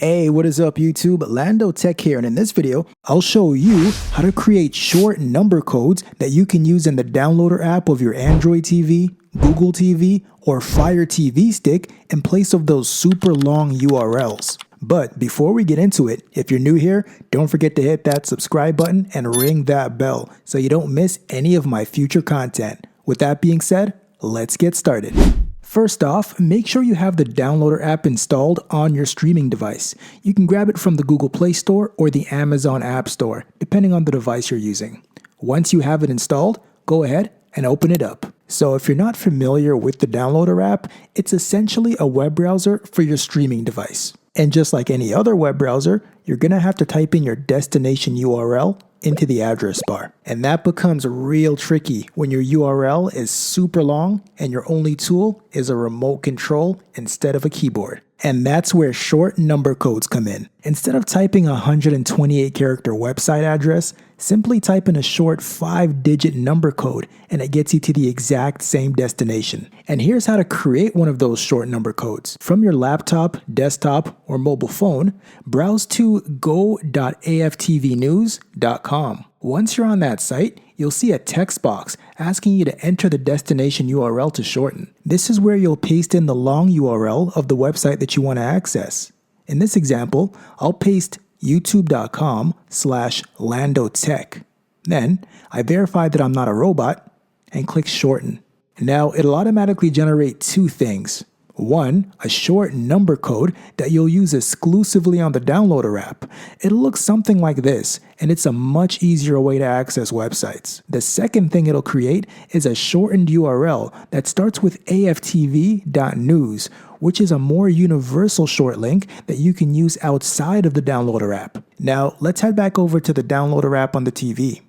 Hey, what is up YouTube? Lando Tech here, and in this video, I'll show you how to create short number codes that you can use in the downloader app of your Android TV, Google TV, or Fire TV stick in place of those super long URLs. But before we get into it, if you're new here, don't forget to hit that subscribe button and ring that bell so you don't miss any of my future content. With that being said, let's get started. First off, make sure you have the downloader app installed on your streaming device. You can grab it from the Google Play Store or the Amazon App Store, depending on the device you're using. Once you have it installed, go ahead and open it up. So if you're not familiar with the downloader app, it's essentially a web browser for your streaming device. And just like any other web browser, you're going to have to type in your destination URL into the address bar. And that becomes real tricky when your URL is super long and your only tool is a remote control instead of a keyboard. And that's where short number codes come in. Instead of typing a 128 character website address, simply type in a short 5-digit number code and it gets you to the exact same destination. And here's how to create one of those short number codes. From your laptop, desktop, or mobile phone, browse to go.aftvnews.com. Once you're on that site, you'll see a text box asking you to enter the destination URL to shorten. This is where you'll paste in the long URL of the website that you want to access. In this example, I'll paste youtube.com/landotech. Then, I verify that I'm not a robot and click shorten. Now, it'll automatically generate two things. One, a short number code that you'll use exclusively on the downloader app. It'll look something like this, and it's a much easier way to access websites. The second thing it'll create is a shortened URL that starts with aftv.news, which is a more universal short link that you can use outside of the downloader app. Now, let's head back over to the downloader app on the TV.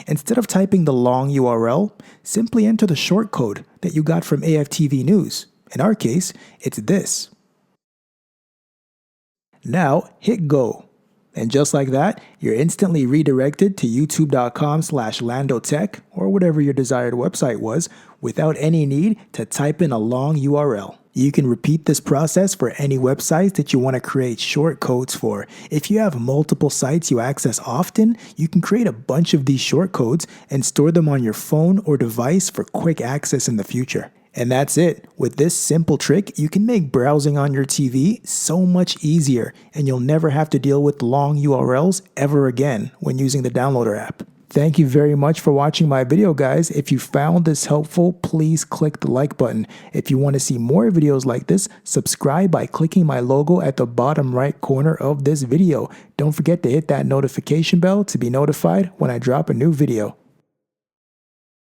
Instead of typing the long URL, simply enter the short code that you got from AFTV News. In our case, it's this. Now, hit go. And just like that, you're instantly redirected to youtube.com/landotech or whatever your desired website was without any need to type in a long URL. You can repeat this process for any websites that you want to create short codes for. If you have multiple sites you access often, you can create a bunch of these short codes and store them on your phone or device for quick access in the future. And that's it. With this simple trick, you can make browsing on your TV so much easier, and you'll never have to deal with long URLs ever again when using the downloader app. Thank you very much for watching my video, guys. If you found this helpful, please click the like button. If you want to see more videos like this, subscribe by clicking my logo at the bottom right corner of this video. Don't forget to hit that notification bell to be notified when I drop a new video.